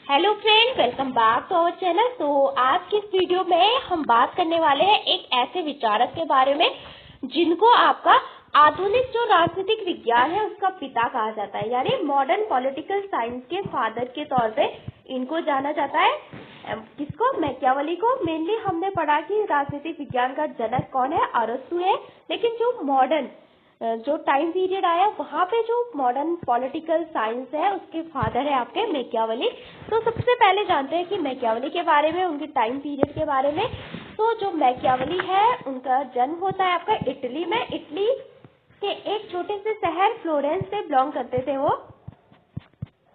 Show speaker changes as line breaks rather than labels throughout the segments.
Hello friend, welcome back to our channel. तो आज की इस वीडियो में हम बात करने वाले हैं एक ऐसे विचारक के बारे में जिनको आपका आधुनिक जो राजनीतिक विज्ञान है उसका पिता कहा जाता है, यानी मॉडर्न पॉलिटिकल साइंस के फादर के तौर पे इनको जाना जाता है। किसको? मैकियावेली को। मेनली हमने पढ़ा कि राजनीतिक विज्ञान का जनक कौन है, अरस्तु है, लेकिन जो मॉडर्न जो टाइम पीरियड आया वहां पे जो मॉडर्न पॉलिटिकल साइंस है उसके फादर है आपके मैकियावेली। तो सबसे पहले जानते हैं कि मैकियावेली के बारे में, उनके टाइम पीरियड के बारे में। तो जो मैकियावेली है उनका जन्म होता है आपका इटली में। इटली के एक छोटे से शहर फ्लोरेंस से बिलोंग करते थे वो।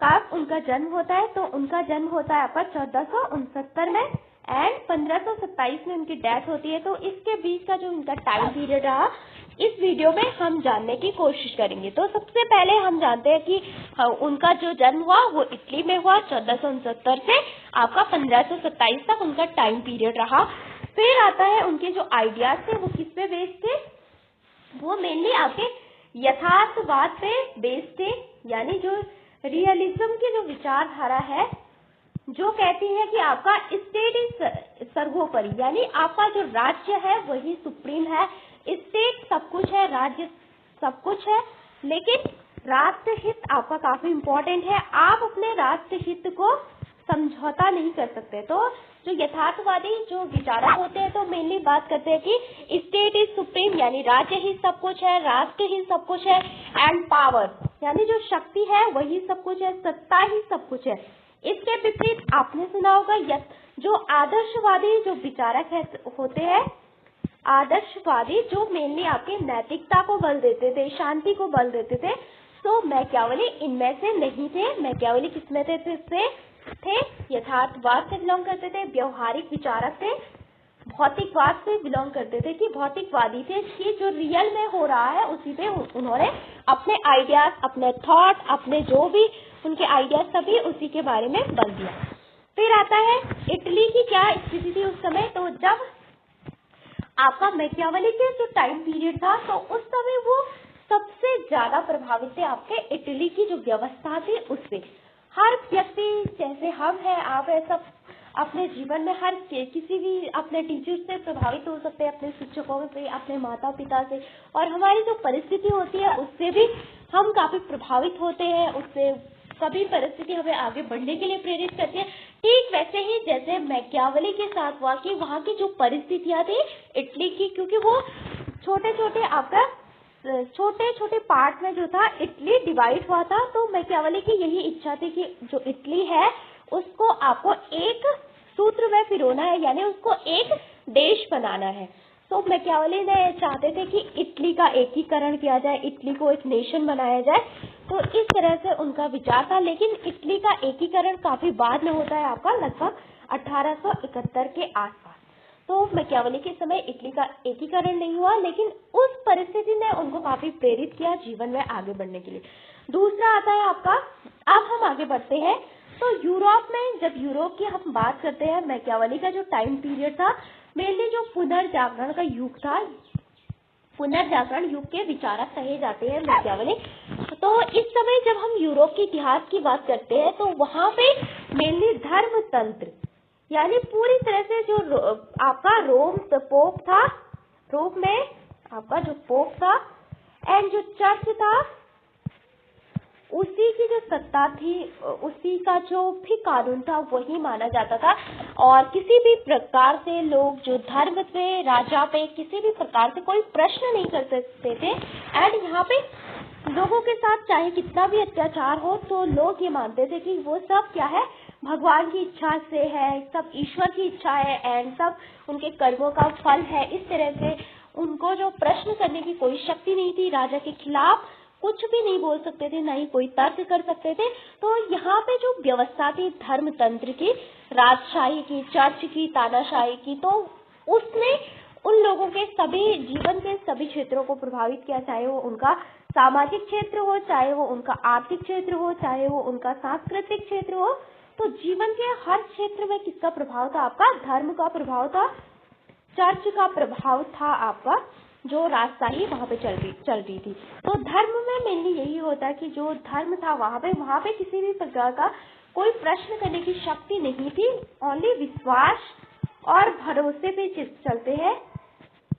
कब उनका जन्म होता है? तो उनका जन्म होता है आपका 1469 में एंड 1527 में उनकी डेथ होती है। तो इसके बीच का जो इनका टाइम पीरियड रहा इस वीडियो में हम जानने की कोशिश करेंगे। तो सबसे पहले हम जानते हैं कि उनका जो जन्म हुआ वो इटली में हुआ 1469 से आपका 1527 तक उनका टाइम पीरियड रहा। फिर आता है उनके जो आइडियाज थे वो किस पे बेस्ड थे? वो मेनली आपके यथार्थवाद पे बेस्ड थे, यानी जो रियलिज्म की जो विचारधारा है जो कहती है कि आपका स्टेट इज सर्वोपरि, यानी आपका जो राज्य है वही सुप्रीम है। स्टेट सब कुछ है, राज्य सब कुछ है, लेकिन राष्ट्र हित आपका काफी इम्पोर्टेंट है। आप अपने राष्ट्र हित को समझौता नहीं कर सकते। तो जो यथार्थवादी जो विचारक होते हैं तो मेनली बात करते हैं कि स्टेट इज सुप्रीम, यानी राज्य ही सब कुछ है, राष्ट्र ही सब कुछ है, एंड पावर यानी जो शक्ति है वही सब कुछ है, सत्ता ही सब कुछ है। इसके विपरीत आपने सुना होगा जो आदर्शवादी जो विचारक होते हैं, आदर्शवादी जो मेनली आपके नैतिकता को बल देते थे, शांति को बल देते थे। तो मैकियावेली इनमें से नहीं थे। मैकियावेली किसमें थे? यथार्थवाद से बिलोंग करते थे, व्यवहारिक विचारक थे, भौतिकवाद से बिलोंग करते थे कि भौतिकवादी थे कि जो रियल में हो रहा है उसी पे उन्होंने अपने आइडियाज, अपने थॉट, अपने जो भी उनके आइडियाज सभी उसी के बारे में बल दिया। फिर आता है इटली की क्या स्थिति थी उस समय। तो जब आपका मैकियावेली के जो टाइम पीरियड था तो उस समय वो सबसे ज्यादा प्रभावित थे आपके इटली की जो व्यवस्था थी उससे। हर व्यक्ति जैसे हम हैं, आप है, सब अपने जीवन में हर किसी भी अपने टीचर से प्रभावित हो सकते हैं, अपने शिक्षकों से, अपने माता पिता से, और हमारी जो परिस्थिति होती है उससे भी हम काफी प्रभावित होते हैं। उससे सभी परिस्थिति हमें आगे बढ़ने के लिए प्रेरित करती है। ठीक वैसे ही जैसे मैकियावेली के साथ हुआ कि वहाँ की जो परिस्थितियां थी इटली की, क्योंकि वो छोटे छोटे पार्ट में जो था इटली डिवाइड हुआ था। तो मैकियावेली की यही इच्छा थी कि जो इटली है उसको आपको एक सूत्र में पिरोना है, यानी उसको एक देश बनाना है। तो मैकियावेली ने चाहते थे कि इटली का एकीकरण किया जाए, इटली को एक नेशन बनाया जाए। तो इस तरह से उनका विचार था, लेकिन इटली का एकीकरण काफी बाद में होता है आपका लगभग 1871 के आसपास। तो मैकियावेली के समय इटली का एकीकरण नहीं हुआ, लेकिन उस परिस्थिति ने उनको काफी प्रेरित किया जीवन में आगे बढ़ने के लिए। दूसरा आता है आपका, अब हम आगे बढ़ते हैं तो यूरोप में। जब यूरोप की हम बात करते हैं, मैकियावेली का जो टाइम पीरियड था मेनली जो पुनर्जागरण का युग था, पुनर्जागरण युग के विचारक कहे जाते हैं मैकियावेली। तो इस समय जब हम यूरोप के इतिहास की बात करते हैं तो वहां पे मेनली धर्म तंत्र, यानी पूरी तरह से जो आपका रोम पोप था, रोम में आपका जो पोप था एंड जो चर्च था उसी की जो सत्ता थी, उसी का जो भी कानून था वही माना जाता था। और किसी भी प्रकार से लोग जो धर्म पे, राजा पे किसी भी प्रकार से कोई प्रश्न नहीं कर सकते थे। एंड यहाँ पे लोगों के साथ चाहे कितना भी अत्याचार हो तो लोग ये मानते थे कि वो सब क्या है, भगवान की इच्छा से है, सब ईश्वर की इच्छा है एंड सब उनके कर्मों का फल है। इस तरह से उनको जो प्रश्न करने की कोई शक्ति नहीं थी, राजा के खिलाफ कुछ भी नहीं बोल सकते थे, ना ही कोई तर्क कर सकते थे। तो यहाँ पे जो व्यवस्था थी धर्म तंत्र की, राजशाही की, चर्च की, तानाशाही की, तो उसने उन लोगों के सभी जीवन के सभी क्षेत्रों को प्रभावित किया, चाहे वो उनका सामाजिक क्षेत्र हो, चाहे वो उनका आर्थिक क्षेत्र हो, चाहे वो उनका सांस्कृतिक क्षेत्र हो। तो जीवन के हर क्षेत्र में किसका प्रभाव था? आपका धर्म का प्रभाव था, चर्च का प्रभाव था, आपका जो राजशाही वहां पे चल रही थी। तो धर्म में मेनली यही होता है कि जो धर्म था वहां पे किसी भी प्रकार का कोई प्रश्न करने की शक्ति नहीं थी, ओनली विश्वास और भरोसे पे चलते हैं।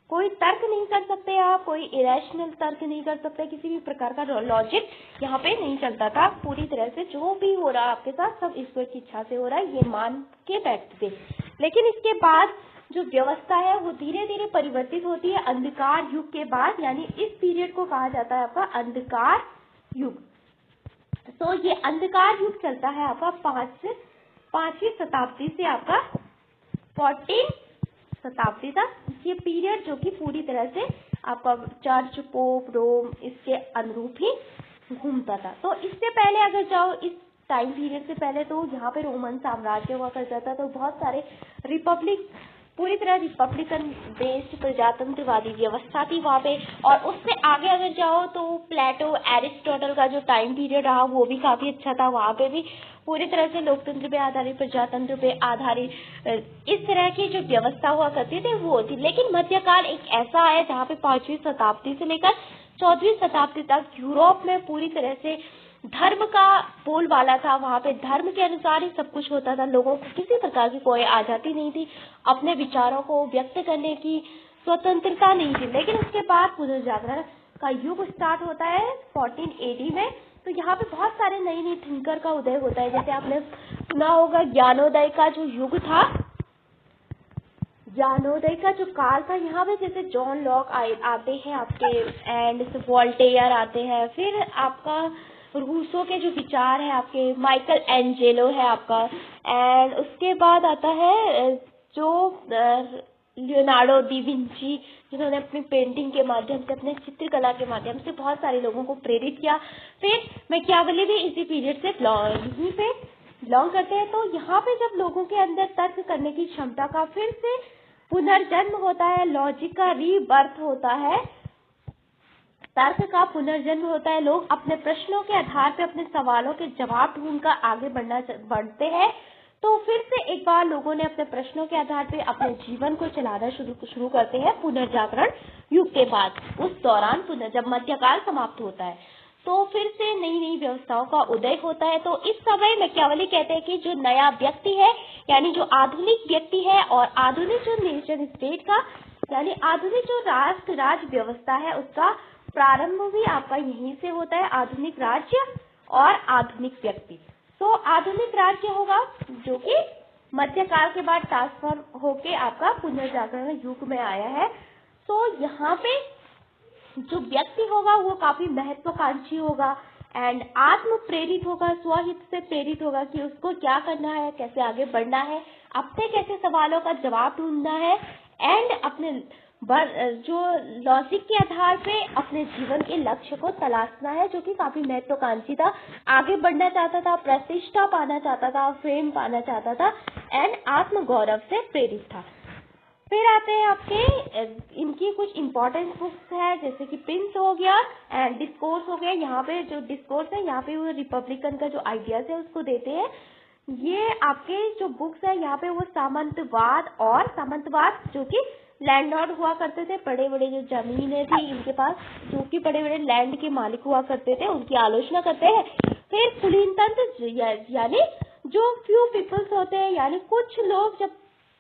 कोई तर्क नहीं कर सकते आप, कोई इरेशनल तर्क नहीं कर सकते, किसी भी प्रकार का लॉजिक यहाँ पे नहीं चलता था। पूरी तरह से जो भी हो रहा आपके साथ सब ईश्वर की इच्छा से हो रहा है, ये मान के बैठते थे। लेकिन इसके बाद जो व्यवस्था है वो धीरे धीरे परिवर्तित होती है अंधकार युग के बाद, यानी इस पीरियड को कहा जाता है आपका अंधकार युग। तो ये अंधकार युग चलता है आपका पांचवी शताब्दी से आपका 14 शताब्दी तक। ये पीरियड जो कि पूरी तरह से आपका चर्च, पोप, रोम इसके अनुरूप ही घूमता था। तो इससे पहले अगर जाओ, इस टाइम पीरियड से पहले तो यहाँ पे रोमन साम्राज्य हुआ करता था। तो बहुत सारे रिपब्लिक, पूरी तरह रिपब्लिकन बेस्ड प्रजातंत्रवादी व्यवस्था थी वहाँ पे। और उससे आगे अगर जाओ तो प्लेटो, एरिस्टोटल का जो टाइम पीरियड रहा वो भी काफी अच्छा था। वहाँ पे भी पूरी तरह से लोकतंत्र पे आधारित, प्रजातंत्र पे आधारित इस तरह की जो व्यवस्था हुआ करती थी वो थी। लेकिन मध्यकाल एक ऐसा है जहाँ पे 5वीं शताब्दी से लेकर 14वीं शताब्दी तक यूरोप में पूरी तरह से धर्म का बोलबाला था। वहाँ पे धर्म के अनुसार ही सब कुछ होता था। लोगों को किसी प्रकार की कोई आजादी नहीं थी, अपने विचारों को व्यक्त करने की स्वतंत्रता नहीं थी। लेकिन उसके बाद पुनर्जागरण का युग स्टार्ट होता है 1480 में। तो यहाँ पे बहुत सारे नई नई थिंकर का उदय होता है। जैसे आपने सुना होगा ज्ञानोदय का जो युग था, ज्ञानोदय का जो काल था, यहाँ पे जैसे जॉन लॉक आते हैं आपके, एंड वोल्टेयर आते हैं। फिर आपका रूसो के जो विचार है आपके, माइकल एंजेलो है आपका, एंड उसके बाद आता है जो लियोनार्डो डी विंची, जिन्होंने अपनी पेंटिंग के माध्यम से, अपने चित्रकला के माध्यम से बहुत सारे लोगों को प्रेरित किया। फिर मैकियावेली भी इसी पीरियड से यहीं पे बिलोंग करते हैं। तो यहाँ पे जब लोगों के अंदर तर्क करने की क्षमता का फिर से पुनर्जन्म होता है, लॉजिक का रीबर्थ होता है, तर्क का पुनर्जन्म होता है, लोग अपने प्रश्नों के आधार पर अपने सवालों के जवाब ढूंढकर आगे बढ़ते हैं। तो फिर से एक बार लोगों ने अपने प्रश्नों के आधार पर अपने जीवन को चलाना शुरू करते हैं पुनर्जागरण युग के बाद। उस दौरान जब मध्यकाल समाप्त होता है तो फिर से नई नई व्यवस्थाओं का उदय होता है। तो इस समय मैकियावेली कहते हैं कि जो नया व्यक्ति है, यानी जो आधुनिक व्यक्ति है, और आधुनिक जो नेशन स्टेट का, यानी आधुनिक जो राष्ट्र राज्य व्यवस्था है, उसका प्रारंभ भी आपका यहीं से होता है, आधुनिक राज्य और आधुनिक व्यक्ति। तो आधुनिक राज्य होगा जो कि मध्यकाल के बाद ट्रांसफर होके आपका पुनर्जागरण युग में आया है। तो यहाँ पे जो व्यक्ति होगा वो काफी महत्वाकांक्षी होगा एंड आत्म प्रेरित होगा, स्वहित से प्रेरित होगा कि उसको क्या करना है, कैसे आगे बढ़ना है, अपने कैसे सवालों का जवाब ढूंढना है, एंड अपने जो लॉजिक के आधार पे अपने जीवन के लक्ष्य को तलाशना है, जो कि काफी महत्वाकांक्षी था, आगे बढ़ना चाहता था, प्रतिष्ठा पाना चाहता था, फेम पाना चाहता था, एंड आत्म गौरव से प्रेरित था। फिर आते हैं आपके इनकी कुछ इम्पोर्टेंट बुक्स है, जैसे कि प्रिंस हो गया एंड डिस्कोर्स हो गया। यहाँ पे जो डिस्कोर्स है, यहाँ पे वो रिपब्लिकन का जो आइडियाज है उसको देते हैं। ये आपके जो बुक्स है यहाँ पे वो सामंतवाद जो कि लैंडलॉर्ड हुआ करते थे, बड़े बड़े जो जमीनें थी इनके पास, जो कि बड़े बड़े लैंड के मालिक हुआ करते थे, उनकी आलोचना करते हैं। फिर कुलीन तंत्र, यानी जो फ्यू पीपल्स होते हैं, यानी कुछ लोग जब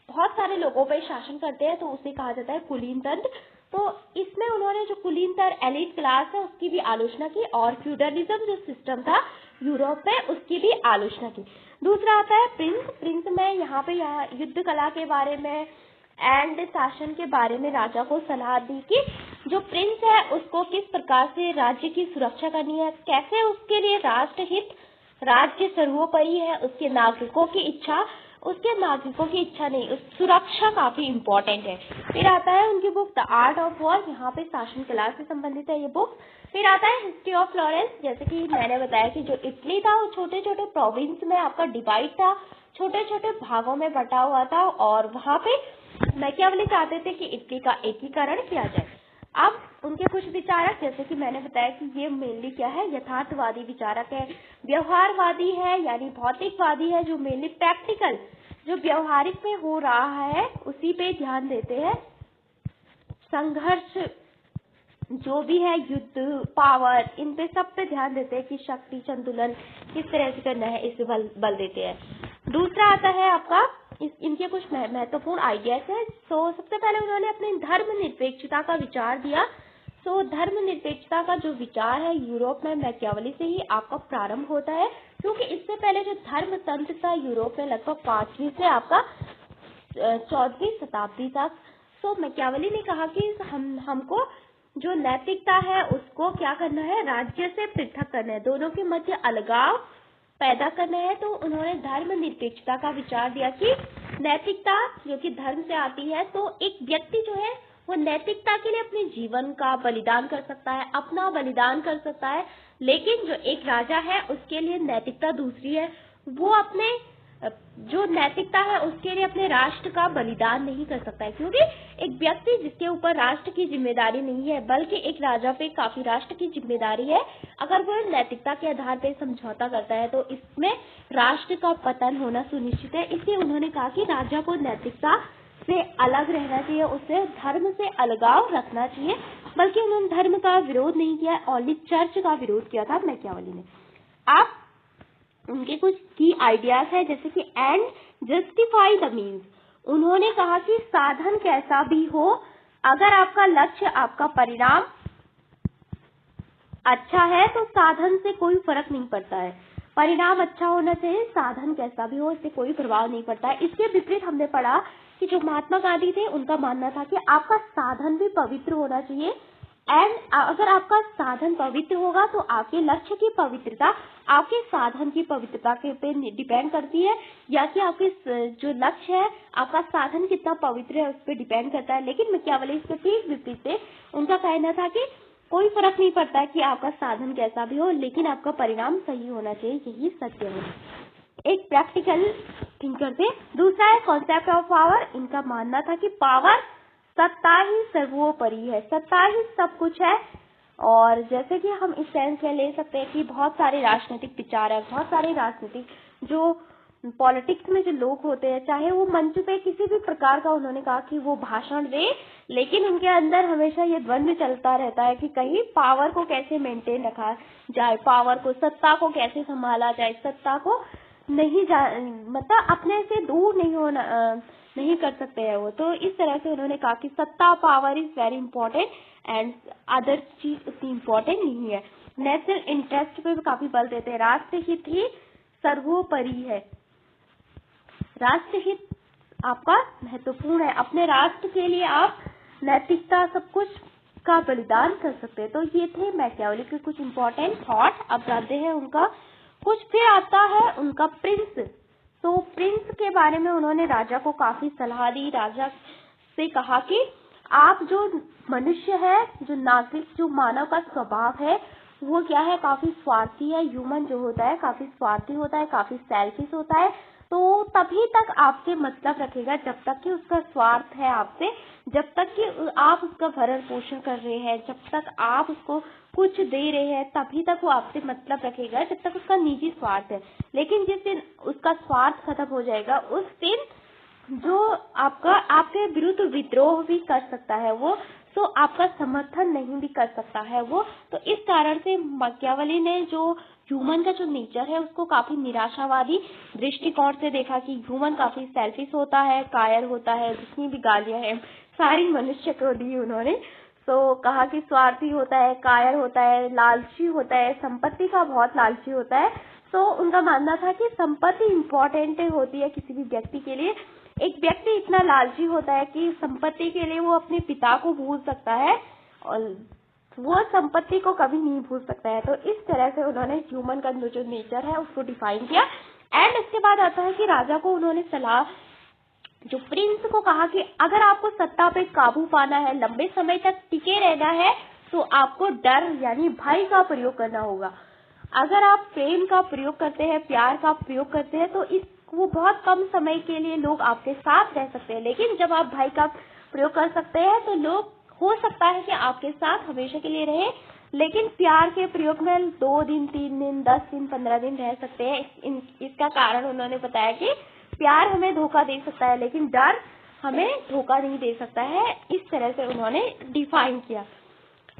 बहुत सारे लोगों पर शासन करते हैं तो उसे कहा जाता है कुलीन तंत्र। तो इसमें उन्होंने जो कुलीन तंत्र एलिट क्लास है उसकी भी आलोचना की, और फ्यूडलिज्म जो सिस्टम था यूरोप में उसकी भी आलोचना की। दूसरा आता है प्रिंस में यहाँ युद्ध कला के बारे में एंड शासन के बारे में राजा को सलाह दी कि जो प्रिंस है उसको किस प्रकार से राज्य की सुरक्षा करनी है, कैसे उसके लिए राष्ट्रहित, राज्य सर्वोपरि है, उसके नागरिकों की इच्छा नहीं, उस सुरक्षा काफी इम्पोर्टेंट है। फिर आता है उनकी book the art of war, यहाँ पे शासन कला से संबंधित है ये बुक। फिर आता है हिस्ट्री ऑफ फ्लोरेंस, जैसे कि मैंने बताया कि जो इटली था वो छोटे छोटे प्रोविंस में आपका डिवाइड था, छोटे छोटे भागों में बटा हुआ था, और वहाँ पे मैकियावेली चाहते थे कि इटली का एकीकरण किया जाए। अब उनके कुछ विचारक, जैसे कि मैंने बताया कि ये मेनली क्या है, यथार्थवादी विचारक है, व्यवहारवादी है, यानी भौतिकवादी है, जो मेनली प्रैक्टिकल, जो व्यवहारिक में हो रहा है उसी पे ध्यान देते हैं। संघर्ष जो भी है युद्ध, पावर, इन पे सब पे ध्यान देते हैं कि शक्ति संतुलन किस तरह से करना है, इस पे बल देते हैं। दूसरा आता है आपका इनके कुछ महत्वपूर्ण आइडियाज है। तो सबसे पहले उन्होंने अपने धर्मनिरपेक्षता का विचार दिया। तो धर्मनिरपेक्षता का जो विचार है यूरोप में मैकियावेली से ही आपका प्रारंभ होता है, क्योंकि इससे पहले जो धर्म तंत्र था यूरोप में लगभग 5वीं से आपका 14वीं शताब्दी तक। तो मैकियावेली ने कहा कि हमको जो नैतिकता है उसको क्या करना है, राज्य से पृथक करना है, दोनों के मध्य अलगाव पैदा करना है। तो उन्होंने धर्मनिरपेक्षता का विचार दिया कि नैतिकता जो कि धर्म से आती है, तो एक व्यक्ति जो है वो नैतिकता के लिए अपने जीवन का बलिदान कर सकता है, अपना बलिदान कर सकता है, लेकिन जो एक राजा है उसके लिए नैतिकता दूसरी है। वो अपने जो नैतिकता है उसके लिए अपने राष्ट्र का बलिदान नहीं कर सकता है, क्योंकि एक व्यक्ति जिसके ऊपर राष्ट्र की जिम्मेदारी नहीं है बल्कि एक राजा पे काफी राष्ट्र की जिम्मेदारी है, अगर वो नैतिकता के आधार पर समझौता करता है तो इसमें राष्ट्र का पतन होना सुनिश्चित है। इसलिए उन्होंने कहा कि राजा को नैतिकता से अलग रहना चाहिए, उससे धर्म से अलगाव रखना चाहिए। बल्कि उन्होंने धर्म का विरोध नहीं किया, ओनली चर्च का विरोध किया था मैकियावेली ने। आप उनके कुछ की आइडियाज है जैसे कि एंड जस्टिफाई द मीन्स। उन्होंने कहा कि साधन कैसा भी हो, अगर आपका लक्ष्य, आपका परिणाम अच्छा है तो साधन से कोई फर्क नहीं पड़ता है। परिणाम अच्छा होना चाहिए, साधन कैसा भी हो इससे कोई प्रभाव नहीं पड़ता है। इसके विपरीत हमने पढ़ा कि जो महात्मा गांधी थे उनका मानना था कि आपका साधन भी पवित्र होना चाहिए, एंड अगर आपका साधन पवित्र होगा तो आपके लक्ष्य की पवित्रता आपके साधन की पवित्रता के पे डिपेंड करती है, या कि आपके जो लक्ष्य है आपका साधन कितना पवित्र है उस पर डिपेंड करता है। लेकिन मैकियावेली इसके ठीक विपरीत थे। उनका कहना था कि कोई फर्क नहीं पड़ता कि आपका साधन कैसा भी हो, लेकिन आपका परिणाम सही होना चाहिए, यही सत्य है। एक प्रैक्टिकल थिंकर थे। दूसरा है कॉन्सेप्ट ऑफ पावर। इनका मानना था कि पावर, सत्ता ही सर्वोपरि है, सत्ता ही सब कुछ है। और जैसे कि हम इस सेंस में ले सकते हैं कि बहुत सारे राजनीतिक विचारक, बहुत सारे राजनीतिक जो पॉलिटिक्स में जो लोग होते हैं, चाहे वो मंच पे किसी भी प्रकार का उन्होंने कहा कि वो भाषण दे, लेकिन उनके अंदर हमेशा ये द्वंद्व चलता रहता है कि कहीं पावर को कैसे मेंटेन रखा जाए, पावर को, सत्ता को कैसे संभाला जाए, सत्ता को मतलब अपने से दूर नहीं होना नहीं कर सकते हैं वो। तो इस तरह से उन्होंने कहा कि सत्ता, power is very important and other चीज उतनी इम्पोर्टेंट नहीं है। नेशनल इंटरेस्ट पे भी काफी बल देते हैं। राष्ट्र हित ही सर्वोपरि है, राष्ट्र हित आपका महत्वपूर्ण है। अपने राष्ट्र के लिए आप नैतिकता सब कुछ का बलिदान कर सकते हैं। तो ये थे मैकियावेली के कुछ इम्पोर्टेंट थॉट। अब जानते हैं उनका कुछ। फिर आता है उनका प्रिंस। तो प्रिंस के बारे में उन्होंने राजा को काफी सलाह दी। राजा से कहा कि आप जो मनुष्य है, जो नागरिक, जो मानव का स्वभाव है वो क्या है, काफी स्वार्थी है। ह्यूमन जो होता है काफी स्वार्थी होता है, काफी सेल्फिश होता है। तो तभी तक आपसे मतलब रखेगा जब तक कि उसका स्वार्थ है आपसे, जब तक कि आप उसका भरण पोषण कर रहे हैं, जब तक आप उसको कुछ दे रहे हैं, तभी तक वो आपसे मतलब रखेगा, जब तक उसका निजी स्वार्थ है। लेकिन जिस दिन उसका स्वार्थ खत्म हो जाएगा उस दिन जो आपके विरुद्ध विद्रोह भी कर सकता है वो, तो आपका समर्थन नहीं भी कर सकता है वो। तो इस कारण से मैकियावेली ने जो ह्यूमन का जो नेचर है उसको काफी निराशावादी दृष्टिकोण से देखा कि ह्यूमन काफी सेल्फिश होता है, कायर होता है। जितनी भी गालियां हैं सारी मनुष्य को दी उन्होंने। तो कहा कि स्वार्थी होता है, कायर होता है, लालची होता है, संपत्ति का बहुत लालची होता है। तो उनका मानना था कि संपत्ति इम्पोर्टेंट होती है किसी भी व्यक्ति के लिए। एक व्यक्ति इतना लालची होता है कि संपत्ति के लिए वो अपने पिता को भूल सकता है और वो संपत्ति को कभी नहीं भूल सकता है। तो इस तरह से उन्होंने ह्यूमन का जो नेचर है उसको डिफाइन किया। एंड इसके बाद आता है कि राजा को उन्होंने सलाह, जो प्रिंस को कहा कि अगर आपको सत्ता पे काबू पाना है, लंबे समय तक टिके रहना है, तो आपको डर यानी भय का प्रयोग करना होगा। अगर आप प्रेम का प्रयोग करते हैं, प्यार का प्रयोग करते हैं, तो वो बहुत कम समय के लिए लोग आपके साथ रह सकते हैं। लेकिन जब आप भय का प्रयोग कर सकते हैं तो लोग हो सकता है कि आपके साथ हमेशा के लिए रहे, लेकिन प्यार के प्रयोग में 2 दिन, 3 दिन, 10 दिन, 15 दिन रह सकते हैं। इसका कारण उन्होंने बताया कि प्यार हमें धोखा दे सकता है लेकिन डर हमें धोखा नहीं दे सकता है। इस तरह से उन्होंने डिफाइन किया।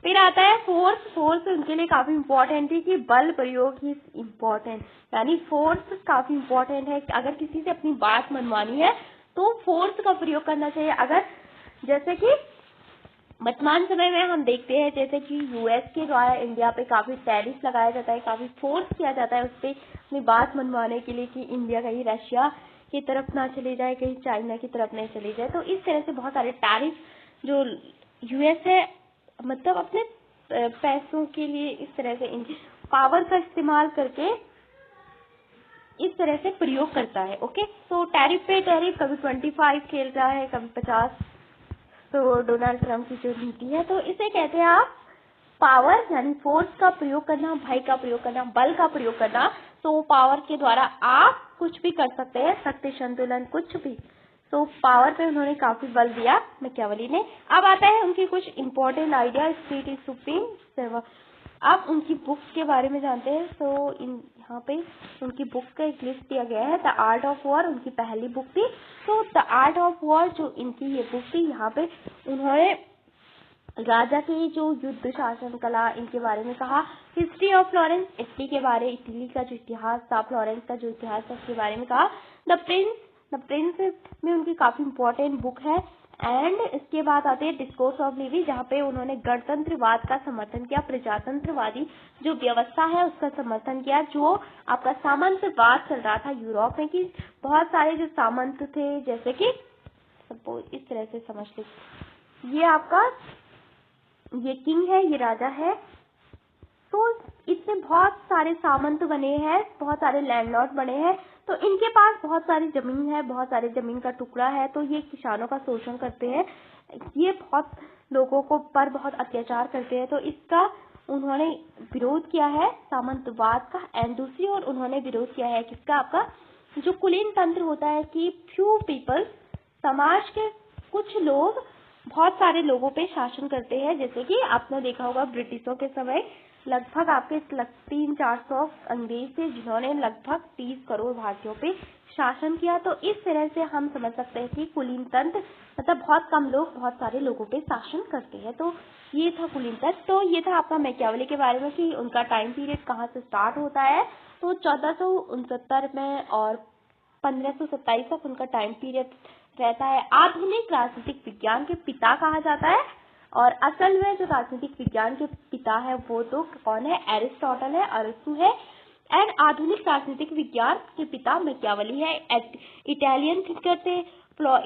फिर आता है फोर्स। फोर्स उनके लिए काफी इम्पोर्टेंट है कि बल प्रयोग ही इम्पोर्टेंट, यानी फोर्स काफी इम्पोर्टेंट है। अगर किसी से अपनी बात मनवानी है तो फोर्स का प्रयोग करना चाहिए। अगर जैसे कि वर्तमान समय में हम देखते हैं जैसे कि यूएस के द्वारा इंडिया पे काफी टैरिफ लगाया जाता है, काफी फोर्स किया जाता है उस पर अपनी बात मनवाने के लिए कि इंडिया कहीं रशिया की तरफ ना चले जाए, कहीं चाइना की तरफ नहीं चली जाए। तो इस तरह से बहुत सारे टैरिफ जो यूएस है मतलब अपने पैसों के लिए इस तरह से पावर का इस्तेमाल करके इस तरह से प्रयोग करता है। ओके, तो टैरिफ पे टैरिफ कभी 25 खेल रहा है, कभी 50। तो डोनाल्ड ट्रंप की जो नीति है, तो इसे कहते हैं आप पावर, यानी फोर्स का प्रयोग करना, भय का प्रयोग करना, बल का प्रयोग करना। तो पावर के द्वारा आप कुछ भी कर सकते हैं, शक्ति संतुलन कुछ भी। तो पावर पे उन्होंने काफी बल दिया मैकियावेली ने। अब आता है उनकी कुछ important idea, speed is supreme. अब उनकी बुक्स के बारे में जानते हैं। तो यहाँ पे उनकी बुक का एक लिस्ट दिया गया है। द आर्ट ऑफ वॉर उनकी पहली बुक थी। तो द आर्ट ऑफ वॉर जो इनकी ये बुक थी, यहाँ पे उन्होंने राजा की जो युद्ध शासन कला इनके बारे में कहा। हिस्ट्री ऑफ फ्लोरेंस, इटली के बारे, इटली का जो इतिहास था, फ्लोरेंस का जो इतिहास था उसके बारे में कहा। द प्रिंस में उनकी काफी इंपॉर्टेंट बुक है। एंड इसके बाद आते हैं डिस्कोर्स ऑफ लिवी, जहाँ पे उन्होंने गणतंत्रवाद का समर्थन किया, प्रजातंत्रवादी जो व्यवस्था है उसका समर्थन किया। जो आपका सामंतवाद चल रहा था यूरोप में कि बहुत सारे जो सामंत थे, जैसे कि सपोज इस तरह से समझ लीजिए ये आपका ये किंग है, ये राजा है। तो इसमें बहुत सारे सामंत बने हैं, बहुत सारे लैंडलॉर्ड बने हैं। तो इनके पास बहुत सारी जमीन है, बहुत सारे जमीन का टुकड़ा है। तो ये किसानों का शोषण करते हैं, ये बहुत लोगों को पर बहुत अत्याचार करते हैं। तो इसका उन्होंने विरोध किया है, सामंतवाद का। एंड दूसरी ओर उन्होंने विरोध किया है किसका, आपका जो कुलीन तंत्र होता है कि फ्यू पीपल्स, समाज के कुछ लोग बहुत सारे लोगों पे शासन करते हैं। जैसे कि आपने देखा होगा ब्रिटिशों के समय लगभग आपके 300-400 अंग्रेज थे जिन्होंने लगभग 30 करोड़ भारतीयों पे शासन किया। तो इस तरह से हम समझ सकते हैं कि कुलीन तंत्र मतलब बहुत कम लोग बहुत सारे लोगों पे शासन करते हैं। तो ये था कुलीन तंत्र। तो ये था आपका मैकियावेली के बारे में कि उनका टाइम पीरियड कहाँ से स्टार्ट होता है। तो 1469 में और 1527 तक उनका टाइम पीरियड रहता है। आधुनिक राजनीतिक विज्ञान के पिता कहा जाता है। और असल में जो राजनीतिक विज्ञान के पिता है वो तो कौन है, एरिस्टोटल है, अरस्तु है। एंड आधुनिक राजनीतिक विज्ञान के पिता मैकियावेली है। इटालियन थिंकर थे,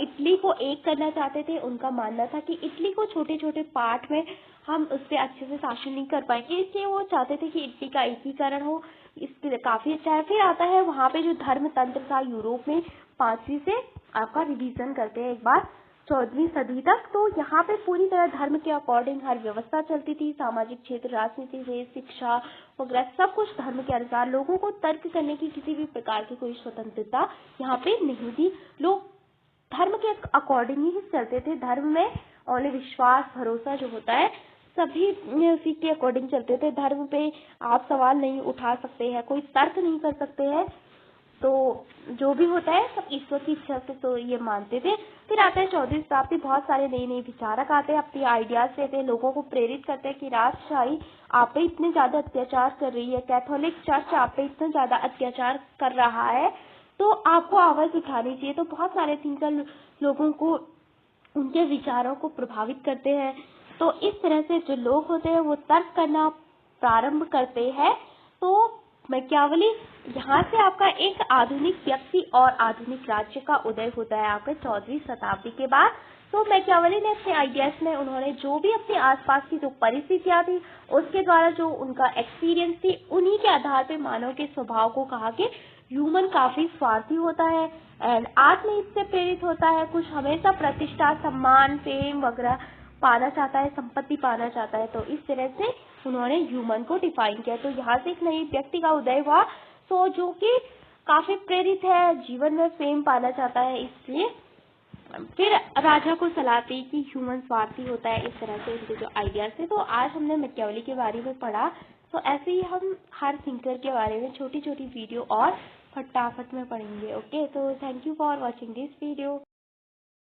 इटली को एक करना चाहते थे। उनका मानना था कि इटली को छोटे छोटे पार्ट में हम उस पर अच्छे से शासन नहीं कर पाएंगे, इसलिए वो चाहते थे कि इटली का एकीकरण हो। इसके काफी अच्छा है। फिर आता है वहाँ पे जो धर्म तंत्र था यूरोप में 5वीं से आपका रिवीजन करते हैं एक बार 14वीं सदी तक। तो यहाँ पे पूरी तरह धर्म के अकॉर्डिंग हर व्यवस्था चलती थी। सामाजिक क्षेत्र, राजनीति से शिक्षा वगैरह सब कुछ धर्म के अनुसार। लोगों को तर्क करने की किसी भी प्रकार की कोई स्वतंत्रता यहाँ पे नहीं थी। लोग धर्म के अकॉर्डिंग ही चलते थे। धर्म में ओनली विश्वास भरोसा जो होता है सभी उसी के अकॉर्डिंग चलते थे। धर्म पे आप सवाल नहीं उठा सकते हैं, कोई तर्क नहीं कर सकते हैं। तो जो भी होता है सब ईश्वर की इच्छा से तो ये मानते थे। फिर आता है 14वीं शताब्दी, बहुत सारे नए नए विचारक आते हैं, अपने आइडियाज देते हैं, लोगों को प्रेरित करते हैं कि राजशाही आप पे इतने ज्यादा अत्याचार कर रही है, कैथोलिक चर्च आप पे इतना ज्यादा अत्याचार कर रहा है, तो आपको आवाज उठानी चाहिए। तो बहुत सारे थिंकर लोगों को उनके विचारों को प्रभावित करते हैं। तो इस तरह से जो लोग होते हैं वो तर्क करना प्रारंभ करते हैं। तो मैकियावेली यहाँ से आपका एक आधुनिक व्यक्ति और आधुनिक राज्य का उदय होता है आपके 14वीं शताब्दी के बाद। तो मैकियावेली ने अपने आइडियाज में उन्होंने जो भी अपने आसपास की जो परिस्थितियां थी उसके द्वारा जो उनका एक्सपीरियंस थी उन्हीं के आधार पे मानव के स्वभाव को कहा कि ह्यूमन काफी स्वार्थी होता है एंड आत्महित से प्रेरित होता है, कुछ हमेशा प्रतिष्ठा, सम्मान, फेम वगैरह पाना चाहता है, संपत्ति पाना चाहता है। तो इस तरह से उन्होंने ह्यूमन को डिफाइन किया। तो यहाँ से एक नई व्यक्ति का उदय हुआ तो जो कि काफी प्रेरित है, जीवन में फेम पाना चाहता है, इसलिए फिर राजा को सलाह दी कि ह्यूमन स्वार्थी होता है। इस तरह से इनके जो आइडियाज थे। तो आज हमने मैकियावेली के बारे में पढ़ा। तो ऐसे ही हम हर थिंकर के बारे में छोटी छोटी वीडियो और फटाफट में पढ़ेंगे। ओके, तो thank you for watching this video.